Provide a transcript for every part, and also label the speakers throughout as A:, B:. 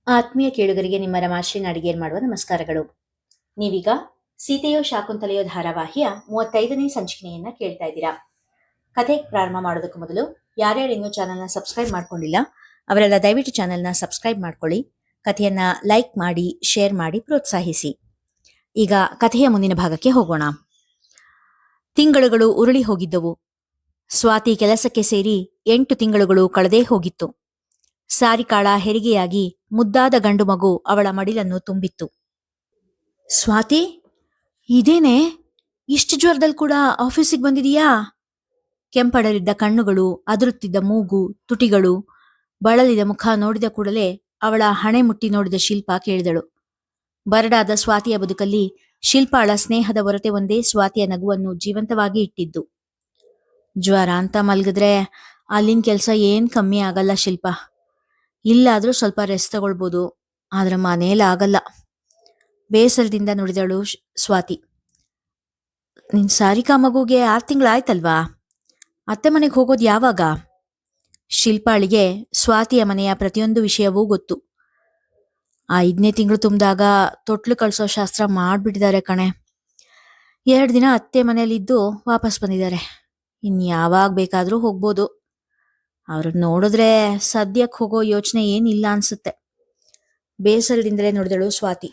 A: ಆತ್ಮೀಯ ಕೇಳುಗರಿಗೆ ನಿಮ್ಮ ರಮಾಶ್ರೀನ ಅಡಿಗೆಯಲ್ಲಿ ಮಾಡುವ ನಮಸ್ಕಾರಗಳು. ನೀವೀಗ ಸೀತೆಯೋ ಶಾಕುಂತಲೆಯೋ ಧಾರಾವಾಹಿಯ 35ನೇ ಸಂಚಿಕೆಯನ್ನ ಕೇಳ್ತಾ ಇದ್ದೀರಾ. ಕಥೆ ಪ್ರಾರಂಭ ಮಾಡೋದಕ್ಕೂ ಮೊದಲು ಯಾರ್ಯಾರು ಇನ್ನೂ ಚಾನಲ್ನ ಸಬ್ಸ್ಕ್ರೈಬ್ ಮಾಡ್ಕೊಂಡಿಲ್ಲ ಅವರೆಲ್ಲ ದಯವಿಟ್ಟು ಚಾನಲ್ನ ಸಬ್ಸ್ಕ್ರೈಬ್ ಮಾಡ್ಕೊಳ್ಳಿ, ಕಥೆಯನ್ನ ಲೈಕ್ ಮಾಡಿ, ಶೇರ್ ಮಾಡಿ, ಪ್ರೋತ್ಸಾಹಿಸಿ. ಈಗ ಕಥೆಯ ಮುಂದಿನ ಭಾಗಕ್ಕೆ ಹೋಗೋಣ. ತಿಂಗಳುಗಳು ಉರುಳಿ ಹೋಗಿದ್ದವು. ಸ್ವಾತಿ ಕೆಲಸಕ್ಕೆ ಸೇರಿ 8 ತಿಂಗಳುಗಳು ಕಳೆದೇ ಹೋಗಿತ್ತು. ಸಾರಿಕಾಳ ಹೆರಿಗೆಯಾಗಿ ಮುದ್ದಾದ ಗಂಡು ಮಗು ಅವಳ ಮಡಿಲನ್ನು ತುಂಬಿತ್ತು. ಸ್ವಾತಿ, ಇದೇನೆ ಇಷ್ಟು ಜ್ವರದಲ್ಲಿ ಕೂಡ ಆಫೀಸಿಗೆ ಬಂದಿದೀಯಾ? ಕೆಂಪಡರಿದ್ದ ಕಣ್ಣುಗಳು, ಅದರುತ್ತಿದ್ದ ಮೂಗು, ತುಟಿಗಳು, ಬಳಲಿದ ಮುಖ ನೋಡಿದ ಕೂಡಲೇ ಅವಳ ಹಣೆ ಮುಟ್ಟಿ ನೋಡಿದ ಶಿಲ್ಪ ಕೇಳಿದಳು. ಬರಡಾದ ಸ್ವಾತಿಯ ಬದುಕಲ್ಲಿ ಶಿಲ್ಪಾಳ ಸ್ನೇಹದ ಹೊರತೆ ಒಂದೇ ಸ್ವಾತಿಯ ನಗುವನ್ನು ಜೀವಂತವಾಗಿ ಇಟ್ಟಿದ್ದು. ಜ್ವರ ಅಂತ ಮಲ್ಗಿದ್ರೆ ಅಲ್ಲಿನ ಕೆಲಸ ಏನ್ ಕಮ್ಮಿ ಆಗಲ್ಲ ಶಿಲ್ಪ. ಇಲ್ಲಾದ್ರೂ ಸ್ವಲ್ಪ ರೆಸ್ಟ್ ತಗೊಳ್ಬೋದು, ಆದ್ರೆ ಮನೇಲಿ ಆಗಲ್ಲ. ಬೇಸರದಿಂದ ನುಡಿದಳು ಸ್ವಾತಿ. ನಿನ್ ಸಾರಿಕಾ ಮಗುಗೆ 6 ತಿಂಗಳಾಯ್ತಲ್ವಾ? ಅತ್ತೆ ಮನೆಗೆ ಹೋಗೋದು ಯಾವಾಗ? ಶಿಲ್ಪಾಳಿಗೆ ಸ್ವಾತಿಯ ಮನೆಯ ಪ್ರತಿಯೊಂದು ವಿಷಯವೂ ಗೊತ್ತು. 5ನೇ ತಿಂಗಳು ತುಂಬಿದಾಗ ತೊಟ್ಲು ಕಳ್ಸೋ ಶಾಸ್ತ್ರ ಮಾಡ್ಬಿಟ್ಟಿದ್ದಾರೆ ಕಣೆ. 2 ದಿನ ಅತ್ತೆ ಮನೇಲಿದ್ದು ವಾಪಸ್ ಬಂದಿದ್ದಾರೆ. ಯಾವಾಗ ಬೇಕಾದ್ರೂ ಹೋಗ್ಬೋದು. ಅವ್ರನ್ನ ನೋಡಿದ್ರೆ ಸದ್ಯಕ್ಕೆ ಹೋಗೋ ಯೋಚನೆ ಏನಿಲ್ಲ ಅನ್ಸುತ್ತೆ. ಬೇಸರದಿಂದಲೇ ನೋಡಿದಳು ಸ್ವಾತಿ.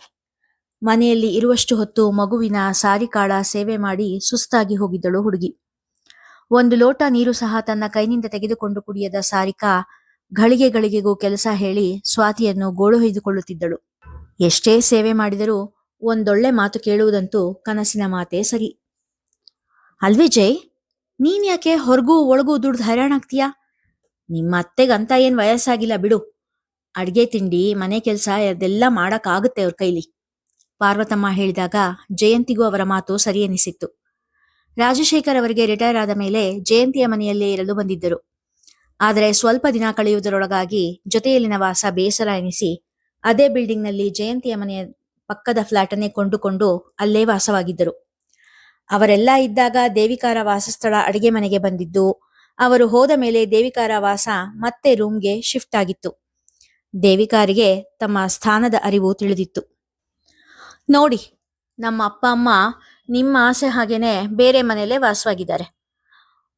A: ಮನೆಯಲ್ಲಿ ಇರುವಷ್ಟು ಹೊತ್ತು ಮಗುವಿನ ಸಾರಿಕಾಳ ಸೇವೆ ಮಾಡಿ ಸುಸ್ತಾಗಿ ಹೋಗಿದ್ದಳು ಹುಡುಗಿ. 1 ಲೋಟ ನೀರು ಸಹ ತನ್ನ ಕೈನಿಂದ ತೆಗೆದುಕೊಂಡು ಕುಡಿಯದ ಸಾರಿಕಾ ಗಳಿಗೆ ಗಳಿಗೆಗೂ ಕೆಲಸ ಹೇಳಿ ಸ್ವಾತಿಯನ್ನು ಗೋಳು ಹೊಯ್ದುಕೊಳ್ಳುತ್ತಿದ್ದಳು. ಎಷ್ಟೇ ಸೇವೆ ಮಾಡಿದರೂ ಒಂದೊಳ್ಳೆ ಮಾತು ಕೇಳುವುದಂತೂ ಕನಸಿನ ಮಾತೇ ಸರಿ. ಅಲ್ವೇ ಜೈ, ನೀನ್ ಯಾಕೆ ಹೊರಗೂ ಒಳಗೂ ದುಡ್ದು ಹೈರಾಣಾಗ್ತೀಯಾ? ನಿಮ್ಮ ಅತ್ತೆಗಂತ ಏನ್ ವಯಸ್ಸಾಗಿಲ್ಲ ಬಿಡು. ಅಡ್ಗೆ ತಿಂಡಿ ಮನೆ ಕೆಲಸ ಅದೆಲ್ಲ ಮಾಡಕ್ಕಾಗುತ್ತೆ ಅವ್ರ ಕೈಲಿ. ಪಾರ್ವತಮ್ಮ ಹೇಳಿದಾಗ ಜಯಂತಿಗೂ ಅವರ ಮಾತು ಸರಿ ಎನಿಸಿತ್ತು. ರಾಜಶೇಖರ್ ಅವರಿಗೆ ರಿಟೈರ್ ಆದ ಮೇಲೆ ಜಯಂತಿಯ ಮನೆಯಲ್ಲೇ ಇರಲು ಬಂದಿದ್ದರು. ಆದರೆ ಸ್ವಲ್ಪ ದಿನ ಕಳೆಯುವುದರೊಳಗಾಗಿ ಜೊತೆಯಲ್ಲಿನ ವಾಸ ಬೇಸರ ಎನಿಸಿ ಅದೇ ಬಿಲ್ಡಿಂಗ್ನಲ್ಲಿ ಜಯಂತಿಯ ಮನೆಯ ಪಕ್ಕದ ಫ್ಲಾಟನ್ನೇ ಕೊಂಡುಕೊಂಡು ಅಲ್ಲೇ ವಾಸವಾಗಿದ್ದರು. ಅವರೆಲ್ಲ ಇದ್ದಾಗ ದೇವಿಕಾರ ವಾಸಸ್ಥಳ ಅಡಿಗೆ ಮನೆಗೆ ಬಂದಿದ್ದು, ಅವರು ಹೋದ ಮೇಲೆ ದೇವಿಕಾರ ವಾಸ ಮತ್ತೆ ರೂಮ್ಗೆ ಶಿಫ್ಟ್ ಆಗಿತ್ತು. ದೇವಿಕಾರಿಗೆ ತಮ್ಮ ಸ್ಥಾನದ ಅರಿವು ತಿಳಿದಿತ್ತು. ನೋಡಿ, ನಮ್ಮ ಅಪ್ಪ ಅಮ್ಮ ನಿಮ್ಮ ಆಸೆ ಹಾಗೇನೆ ಬೇರೆ ಮನೆಯಲ್ಲೇ ವಾಸವಾಗಿದ್ದಾರೆ.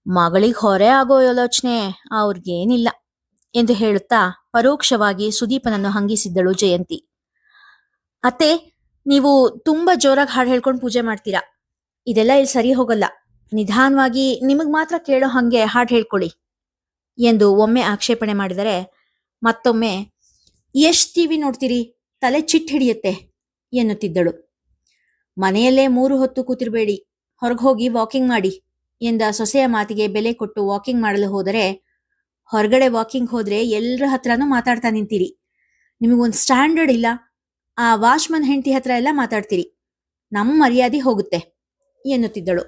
A: ಮಗಳಿಗೆ ಹೊರೆ ಆಗೋ ಯೋಚನೆ ಅವ್ರಿಗೇನಿಲ್ಲ ಎಂದು ಹೇಳುತ್ತಾ ಪರೋಕ್ಷವಾಗಿ ಸುದೀಪನನ್ನು ಹಂಗಿಸಿದ್ದಳು ಜಯಂತಿ. ಅತ್ತೆ, ನೀವು ತುಂಬಾ ಜೋರಾಗಿ ಹಾಡು ಹೇಳ್ಕೊಂಡು ಪೂಜೆ ಮಾಡ್ತೀರಾ. ಇದೆಲ್ಲ ಇಲ್ಲಿ ಸರಿ ಹೋಗಲ್ಲ. ನಿಧಾನವಾಗಿ ನಿಮಗ್ ಮಾತ್ರ ಕೇಳೋ ಹಂಗೆ ಹಾಡು ಹೇಳ್ಕೊಳ್ಳಿ ಎಂದು ಒಮ್ಮೆ ಆಕ್ಷೇಪಣೆ ಮಾಡಿದರೆ, ಮತ್ತೊಮ್ಮೆ ಎಷ್ಟ್ ಟಿವಿ ನೋಡ್ತೀರಿ, ತಲೆ ಚಿಟ್ ಹಿಡಿಯುತ್ತೆ ಎನ್ನುತ್ತಿದ್ದಳು. ಮನೆಯಲ್ಲೇ 3 ಹೊತ್ತು ಕೂತಿರ್ಬೇಡಿ, ಹೊರಗೆ ಹೋಗಿ ವಾಕಿಂಗ್ ಮಾಡಿ ಎಂದ ಸೊಸೆಯ ಮಾತಿಗೆ ಬೆಲೆ ಕೊಟ್ಟು ವಾಕಿಂಗ್ ಮಾಡಲು ಹೋದರೆ, ಹೊರಗಡೆ ವಾಕಿಂಗ್ ಹೋದ್ರೆ ಎಲ್ಲರ ಹತ್ರನೂ ಮಾತಾಡ್ತಾ ನಿಂತೀರಿ. ನಿಮಗೊಂದು ಸ್ಟ್ಯಾಂಡರ್ಡ್ ಇಲ್ಲ. ಆ ವಾಚ್ಮನ್ ಹೆಂಡತಿ ಹತ್ರ ಎಲ್ಲ ಮಾತಾಡ್ತೀರಿ. ನಮ್ಮ ಮರ್ಯಾದೆ ಹೋಗುತ್ತೆ ಎನ್ನುತ್ತಿದ್ದಳು.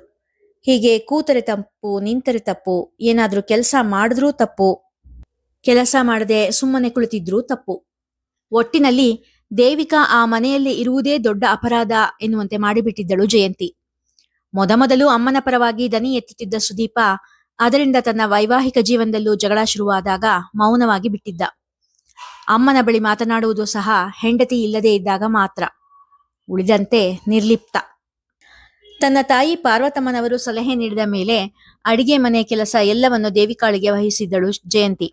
A: ಹೀಗೆ ಕೂತರೆ ತಪ್ಪು, ನಿಂತರೆ ತಪ್ಪು, ಏನಾದ್ರೂ ಕೆಲಸ ಮಾಡಿದ್ರೂ ತಪ್ಪು, ಕೆಲಸ ಮಾಡದೆ ಸುಮ್ಮನೆ ಕುಳಿತಿದ್ರೂ ತಪ್ಪು. ಒಟ್ಟಿನಲ್ಲಿ ದೇವಿಕಾ ಆ ಮನೆಯಲ್ಲಿ ಇರುವುದೇ ದೊಡ್ಡ ಅಪರಾಧ ಎನ್ನುವಂತೆ ಮಾಡಿಬಿಟ್ಟಿದ್ದಳು ಜಯಂತಿ. ಮೊದಮೊದಲು ಅಮ್ಮನ ಪರವಾಗಿ ದನಿ ಎತ್ತುತ್ತಿದ್ದ ಸುದೀಪ ಅದರಿಂದ ತನ್ನ ವೈವಾಹಿಕ ಜೀವನದಲ್ಲೂ ಜಗಳ ಶುರುವಾದಾಗ ಮೌನವಾಗಿ ಬಿಟ್ಟಿದ್ದ. ಅಮ್ಮನ ಬಳಿ ಮಾತನಾಡುವುದು ಸಹ ಹೆಂಡತಿ ಇಲ್ಲದೆ ಇದ್ದಾಗ ಮಾತ್ರ. ಉಳಿದಂತೆ ನಿರ್ಲಿಪ್ತ. ತನ್ನ ತಾಯಿ ಪಾರ್ವತಮ್ಮನವರು ಸಲಹೆ ನೀಡಿದ ಮೇಲೆ ಅಡಿಗೆ ಮನೆ ಕೆಲಸ ಎಲ್ಲವನ್ನು ದೇವಿಕಾಳಿಗೆ ವಹಿಸಿದ್ದಳು ಜಯಂತಿ.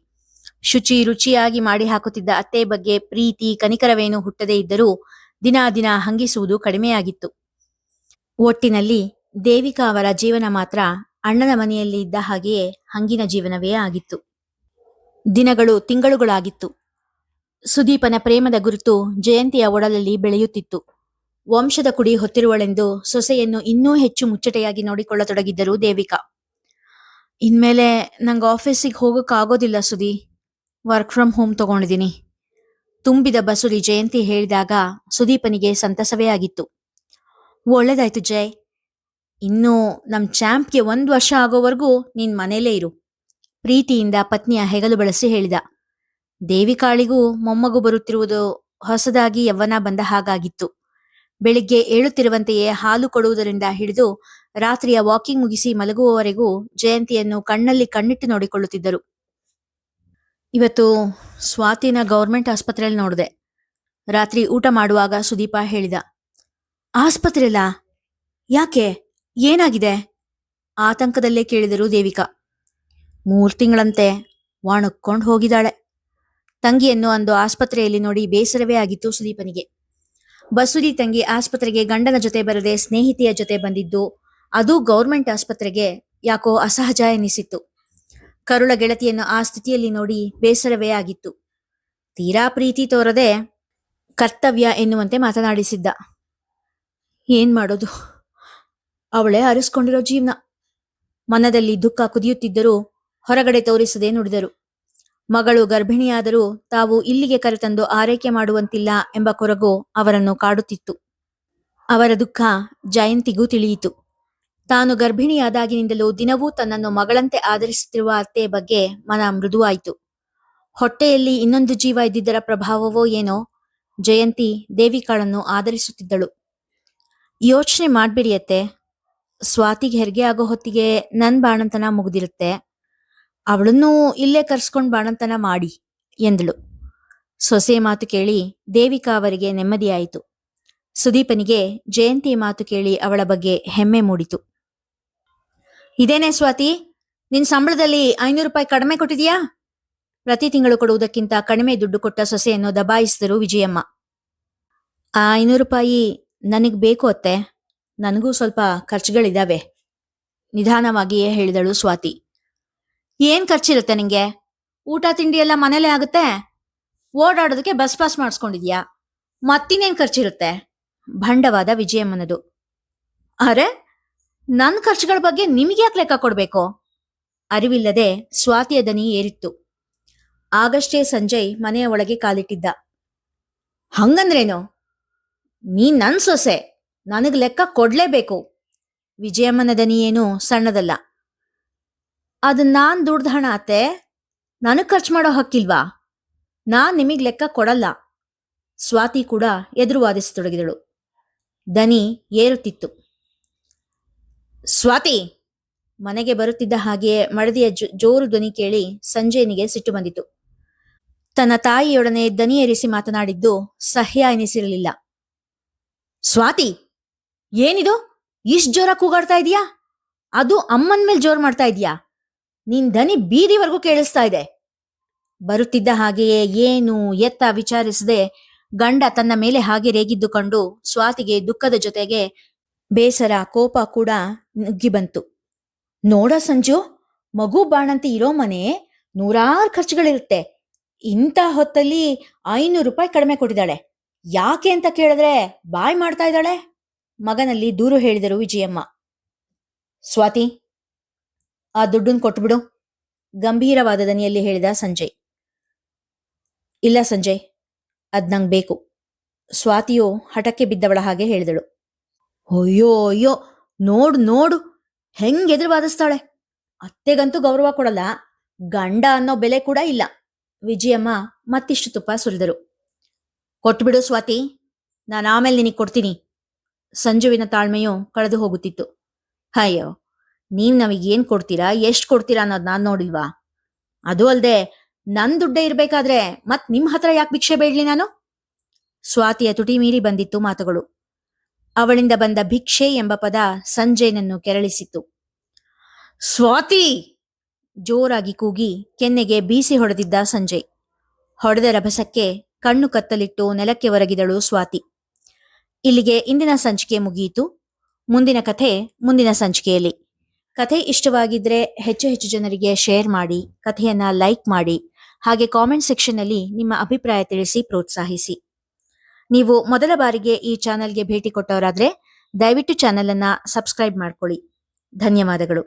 A: ಶುಚಿ ರುಚಿಯಾಗಿ ಮಾಡಿ ಹಾಕುತ್ತಿದ್ದ ಅತ್ತೆ ಬಗ್ಗೆ ಪ್ರೀತಿ ಕನಿಕರವೇನು ಹುಟ್ಟದೇ ಇದ್ದರೂ ದಿನಾ ದಿನ ಹಂಗಿಸುವುದು ಕಡಿಮೆಯಾಗಿತ್ತು. ಒಟ್ಟಿನಲ್ಲಿ ದೇವಿಕಾ ಅವರ ಜೀವನ ಮಾತ್ರ ಅಣ್ಣನ ಮನೆಯಲ್ಲಿ ಇದ್ದ ಹಾಗೆಯೇ ಹಂಗಿನ ಜೀವನವೇ ಆಗಿತ್ತು. ದಿನಗಳು ತಿಂಗಳುಗಳಾಗಿತ್ತು. ಸುದೀಪನ ಪ್ರೇಮದ ಗುರುತು ಜಯಂತಿಯ ಒಡಲಲ್ಲಿ ಬೆಳೆಯುತ್ತಿತ್ತು. ವಂಶದ ಕುಡಿ ಹೊತ್ತಿರುವಳೆಂದು ಸೊಸೆಯನ್ನು ಇನ್ನೂ ಹೆಚ್ಚು ಮುಚ್ಚಟೆಯಾಗಿ ನೋಡಿಕೊಳ್ಳತೊಡಗಿದ್ದರು ದೇವಿಕಾ. ಇನ್ಮೇಲೆ ನಂಗೆ ಆಫೀಸಿಗೆ ಹೋಗೋಕ್ಕಾಗೋದಿಲ್ಲ ಸುದಿ, ವರ್ಕ್ ಫ್ರಮ್ ಹೋಮ್ ತಗೊಂಡಿದ್ದೀನಿ ತುಂಬಿದ ಬಸುರಿ ಜಯಂತಿ ಹೇಳಿದಾಗ ಸುದೀಪನಿಗೆ ಸಂತಸವೇ ಆಗಿತ್ತು. ಒಳ್ಳೇದಾಯ್ತು ಜಯ್, ಇನ್ನು ನಮ್ ಚಾಂಪ್ಗೆ 1 ವರ್ಷ ಆಗೋವರೆಗೂ ನೀನ್ ಮನೇಲೇ ಇರು, ಪ್ರೀತಿಯಿಂದ ಪತ್ನಿಯ ಹೆಗಲು ಬಳಸಿ ಹೇಳಿದ. ದೇವಿಕಾಳಿಗೂ ಮೊಮ್ಮಗು ಬರುತ್ತಿರುವುದು ಹೊಸದಾಗಿ ಯವ್ವನ ಬಂದ ಹಾಗಾಗಿತ್ತು. ಬೆಳಿಗ್ಗೆ ಏಳುತ್ತಿರುವಂತೆಯೇ ಹಾಲು ಕೊಡುವುದರಿಂದ ಹಿಡಿದು ರಾತ್ರಿಯ ವಾಕಿಂಗ್ ಮುಗಿಸಿ ಮಲಗುವವರೆಗೂ ಜಯಂತಿಯನ್ನು ಕಣ್ಣಲ್ಲಿ ಕಣ್ಣಿಟ್ಟು ನೋಡಿಕೊಳ್ಳುತ್ತಿದ್ದರು. ಇವತ್ತು ಸ್ವಾತಿನ ಗೌರ್ಮೆಂಟ್ ಆಸ್ಪತ್ರೆಯಲ್ಲಿ ನೋಡಿದೆ. ರಾತ್ರಿ ಊಟ ಮಾಡುವಾಗ ಸುದೀಪ ಹೇಳಿದ. ಆಸ್ಪತ್ರೆಲ್ಲ? ಯಾಕೆ? ಏನಾಗಿದೆ? ಆತಂಕದಲ್ಲೇ ಕೇಳಿದರು ದೇವಿಕಾ. 3 ತಿಂಗಳಂತೆ ಒಣಕ್ಕೊಂಡು ಹೋಗಿದ್ದಾಳೆ. ತಂಗಿಯನ್ನು ಅಂದು ಆಸ್ಪತ್ರೆಯಲ್ಲಿ ನೋಡಿ ಬೇಸರವೇ ಆಗಿತ್ತು ಸುದೀಪನಿಗೆ. ಬಸುರಿ ತಂಗಿ ಆಸ್ಪತ್ರೆಗೆ ಗಂಡನ ಜೊತೆ ಬರದೆ ಸ್ನೇಹಿತೆಯ ಜೊತೆ ಬಂದಿದ್ದು, ಅದು ಗೌರ್ಮೆಂಟ್ ಆಸ್ಪತ್ರೆಗೆ ಯಾಕೋ ಅಸಹಜ ಎನಿಸಿತ್ತು. ಕರುಳ ಗೆಳತಿಯನ್ನು ಆ ಸ್ಥಿತಿಯಲ್ಲಿ ನೋಡಿ ಬೇಸರವೇ ಆಗಿತ್ತು. ತೀರಾ ಪ್ರೀತಿ ತೋರದೆ ಕರ್ತವ್ಯ ಎನ್ನುವಂತೆ ಮಾತನಾಡಿಸಿದ್ದ. ಏನ್ ಮಾಡೋದು, ಅವಳೇ ಅರಿಸ್ಕೊಂಡಿರೋ ಜೀವನ. ಮನದಲ್ಲಿ ದುಃಖ ಕುದಿಯುತ್ತಿದ್ದರೂ ಹೊರಗಡೆ ತೋರಿಸದೆ ನುಡಿದರು. ಮಗಳು ಗರ್ಭಿಣಿಯಾದರೂ ತಾವು ಇಲ್ಲಿಗೆ ಕರೆತಂದು ಆರೈಕೆ ಮಾಡುವಂತಿಲ್ಲ ಎಂಬ ಕೊರಗು ಅವರನ್ನು ಕಾಡುತ್ತಿತ್ತು. ಅವರ ದುಃಖ ಜಯಂತಿಗೂ ತಿಳಿಯಿತು. ತಾನು ಗರ್ಭಿಣಿಯಾದಾಗಿನಿಂದಲೂ ದಿನವೂ ತನ್ನನ್ನು ಮಗಳಂತೆ ಆದರಿಸುತ್ತಿರುವ ಅತ್ತೆ ಬಗ್ಗೆ ಮನ ಮೃದುವಾಯಿತು. ಹೊಟ್ಟೆಯಲ್ಲಿ ಇನ್ನೊಂದು ಜೀವ ಇದ್ದಿದ್ದರ ಪ್ರಭಾವವೋ ಏನೋ, ಜಯಂತಿ ದೇವಿಕಾಳನ್ನು ಆದರಿಸುತ್ತಿದ್ದಳು. ಯೋಚನೆ ಮಾಡ್ಬೇಡಿ ಅತ್ತೆ, ಸ್ವಾತಿಗೆ ಹೆರಿಗೆ ಆಗೋ ಹೊತ್ತಿಗೆ ನನ್ ಬಾಣಂತನ ಮುಗಿದಿರುತ್ತೆ. ಅವಳನ್ನೂ ಇಲ್ಲೇ ಕರ್ಸ್ಕೊಂಡ್ ಬಾಣಂತನ ಮಾಡಿ ಎಂದಳು. ಸೊಸೆ ಮಾತು ಕೇಳಿ ದೇವಿಕಾ ಅವರಿಗೆ ನೆಮ್ಮದಿಯಾಯಿತು. ಸುದೀಪನಿಗೆ ಜಯಂತಿ ಮಾತು ಕೇಳಿ ಅವಳ ಬಗ್ಗೆ ಹೆಮ್ಮೆ ಮೂಡಿತು. ಇದೇನೇ ಸ್ವಾತಿ, ನಿನ್ ಸಂಬಳದಲ್ಲಿ 500 ರೂಪಾಯಿ ಕಡಿಮೆ ಕೊಟ್ಟಿದ್ಯಾ? ಪ್ರತಿ ತಿಂಗಳು ಕೊಡುವುದಕ್ಕಿಂತ ಕಡಿಮೆ ದುಡ್ಡು ಕೊಟ್ಟ ಸೊಸೆಯನ್ನು ದಬಾಯಿಸಿದರು ವಿಜಯಮ್ಮ. ಆ 500 ರೂಪಾಯಿ ನನಗ್ ಬೇಕು ಅತ್ತೆ, ನನಗೂ ಸ್ವಲ್ಪ ಖರ್ಚುಗಳಿದಾವೆ, ನಿಧಾನವಾಗಿಯೇ ಹೇಳಿದಳು ಸ್ವಾತಿ. ಏನ್ ಖರ್ಚಿರುತ್ತೆ ನಿಂಗೆ? ಊಟ ತಿಂಡಿ ಎಲ್ಲ ಮನೇಲೆ ಆಗುತ್ತೆ. ಓಡಾಡೋದಕ್ಕೆ ಬಸ್ ಪಾಸ್ ಮಾಡಿಸ್ಕೊಂಡಿದ್ಯಾ, ಮತ್ತಿನ್ನೇನ್ ಖರ್ಚಿರುತ್ತೆ? ಭಂಡವಾದ ವಿಜಯಮ್ಮನದು. ಅರೆ, ನನ್ನ ಖರ್ಚುಗಳ ಬಗ್ಗೆ ನಿಮ್ಗ್ಯಾಕೆ ಲೆಕ್ಕ ಕೊಡ್ಬೇಕು? ಅರಿವಿಲ್ಲದೆ ಸ್ವಾತಿಯ ದನಿ ಏರಿತ್ತು. ಆಗಷ್ಟೇ ಸಂಜಯ್ ಮನೆಯ ಒಳಗೆ ಕಾಲಿಟ್ಟಿದ್ದ. ಹಂಗಂದ್ರೇನು? ನೀನ್ ನನ್ ಸೊಸೆ, ನನಗ್ ಲೆಕ್ಕ ಕೊಡ್ಲೇಬೇಕು. ವಿಜಯಮ್ಮನ ದನಿ ಏನು ಸಣ್ಣದಲ್ಲ. ಅದು ನಾನ್ ದುಡ್ದ ಹಣ ಅತ್ತೆ, ನನಗ್ ಖರ್ಚು ಮಾಡೋ ಹಕ್ಕಿಲ್ವಾ? ನಾನ್ ನಿಮಗ್ ಲೆಕ್ಕ ಕೊಡಲ್ಲ. ಸ್ವಾತಿ ಕೂಡ ಎದುರು ವಾದಿಸತೊಡಗಿದಳು. ದನಿ ಏರುತ್ತಿತ್ತು. ಸ್ವಾತಿ! ಮನೆಗೆ ಬರುತ್ತಿದ್ದ ಹಾಗೆಯೇ ಮಡದಿಯ ಜೋರು ಧ್ವನಿ ಕೇಳಿ ಸಂಜಯನಿಗೆ ಸಿಟ್ಟು ಬಂದಿತು. ತನ್ನ ತಾಯಿಯೊಡನೆ ದನಿ ಏರಿಸಿ ಮಾತನಾಡಿದ್ದು ಸಹ್ಯ ಎನಿಸಿರಲಿಲ್ಲ. ಸ್ವಾತಿ, ಏನಿದು ಇಷ್ಟ್ ಜೋರ ಕೂಗಾಡ್ತಾ ಇದೀಯಾ? ಅದು ಅಮ್ಮನ್ ಮೇಲ್ ಜೋರ್ ಮಾಡ್ತಾ ಇದೀಯಾ? ನಿನ್ ದನಿ ಬೀದಿವರೆಗೂ ಕೇಳಿಸ್ತಾ ಇದೆ. ಬರುತ್ತಿದ್ದ ಹಾಗೆಯೇ ಏನು ಎತ್ತ ವಿಚಾರಿಸದೆ ಗಂಡ ತನ್ನ ಮೇಲೆ ಹಾಗೆ ರೇಗಿದ್ದು ಕಂಡು ಸ್ವಾತಿಗೆ ದುಃಖದ ಜೊತೆಗೆ ಬೇಸರ, ಕೋಪ ಕೂಡ ನುಗ್ಗಿ ಬಂತು. ನೋಡ ಸಂಜು, ಮಗು ಬಾಣಂತಿ ಇರೋ ಮನೆ 100 ಖರ್ಚುಗಳಿರುತ್ತೆ. ಇಂಥ ಹೊತ್ತಲ್ಲಿ 500 ರೂಪಾಯಿ ಕಡಿಮೆ ಕೊಟ್ಟಿದ್ದಾಳೆ. ಯಾಕೆ ಅಂತ ಕೇಳಿದ್ರೆ ಬಾಯ್ ಮಾಡ್ತಾ ಇದ್ದಾಳೆ. ಮಗನಲ್ಲಿ ದೂರು ಹೇಳಿದರು ವಿಜಯಮ್ಮ. ಸ್ವಾತಿ, ಆ ದುಡ್ಡನ್ನು ಕೊಟ್ಬಿಡು, ಗಂಭೀರವಾದ ದನಿಯಲ್ಲಿ ಹೇಳಿದ ಸಂಜಯ್. ಇಲ್ಲ ಸಂಜಯ್, ಅದ್ ನಂಗ್ ಬೇಕು. ಸ್ವಾತಿಯು ಹಠಕ್ಕೆ ಬಿದ್ದವಳ ಹಾಗೆ ಹೇಳಿದಳು. ಅಯ್ಯೋ ಅಯ್ಯೋ, ನೋಡು ನೋಡು ಹೆಂಗ್ ವಾದಿಸ್ತಾಳೆ. ಅತ್ತೆಗಂತೂ ಗೌರವ ಕೊಡಲ್ಲ, ಗಂಡ ಅನ್ನೋ ಬೆಲೆ ಕೂಡ ಇಲ್ಲ. ವಿಜಯಮ್ಮ ಮತ್ತಿಷ್ಟು ತುಪ್ಪ ಸುರಿದರು. ಕೊಟ್ಬಿಡು ಸ್ವಾತಿ, ನಾನು ಆಮೇಲೆ ನಿನಗೆ ಕೊಡ್ತೀನಿ. ಸಂಜುವಿನ ತಾಳ್ಮೆಯು ಕಳೆದು ಹೋಗುತ್ತಿತ್ತು. ಅಯ್ಯೋ, ನೀವ್ ನಮಗೇನ್ ಕೊಡ್ತೀರಾ, ಎಷ್ಟು ಕೊಡ್ತೀರಾ ಅನ್ನೋದು ನಾನ್ ನೋಡಿಲ್ವಾ? ಅದು ಅಲ್ದೆ ನನ್ ದುಡ್ಡೇ ಇರ್ಬೇಕಾದ್ರೆ ಮತ್ ನಿಮ್ ಹತ್ರ ಯಾಕೆ ಭಿಕ್ಷೆ ಬೇಡ್ಲಿ ನಾನು? ಸ್ವಾತಿಯ ತುಟಿ ಮೀರಿ ಬಂದಿತ್ತು ಮಾತುಗಳು. ಅವಳಿಂದ ಬಂದ ಭಿಕ್ಷೆ ಎಂಬ ಪದ ಸಂಜಯನನ್ನು ಕೆರಳಿಸಿತ್ತು. ಸ್ವಾತಿ! ಜೋರಾಗಿ ಕೂಗಿ ಕೆನ್ನೆಗೆ ಬೀಸಿ ಹೊಡೆದಿದ್ದ ಸಂಜಯ್. ಹೊಡೆದ ರಭಸಕ್ಕೆ ಕಣ್ಣು ಕತ್ತಲಿಟ್ಟು ನೆಲಕ್ಕೆ ಒರಗಿದಳು ಸ್ವಾತಿ. ಇಲ್ಲಿಗೆ ಇಂದಿನ ಸಂಚಿಕೆ ಮುಗಿಯಿತು. ಮುಂದಿನ ಕಥೆ ಮುಂದಿನ ಸಂಚಿಕೆಯಲ್ಲಿ. ಕಥೆ ಇಷ್ಟವಾಗಿದ್ರೆ ಹೆಚ್ಚು ಹೆಚ್ಚು ಜನರಿಗೆ ಶೇರ್ ಮಾಡಿ, ಕಥೆಯನ್ನ ಲೈಕ್ ಮಾಡಿ, ಹಾಗೆ ಕಾಮೆಂಟ್ ಸೆಕ್ಷನ್ ನಲ್ಲಿ ನಿಮ್ಮ ಅಭಿಪ್ರಾಯ ತಿಳಿಸಿ ಪ್ರೋತ್ಸಾಹಿಸಿ. ನೀವು ಮೊದಲ ಬಾರಿಗೆ ಈ ಚಾನೆಲ್ಗೆ ಭೇಟಿ ಕೊಟ್ಟವರಾದ್ರೆ ದಯವಿಟ್ಟು ಚಾನೆಲ್ ಅನ್ನ ಸಬ್ಸ್ಕ್ರೈಬ್ ಮಾಡ್ಕೊಳ್ಳಿ. ಧನ್ಯವಾದಗಳು.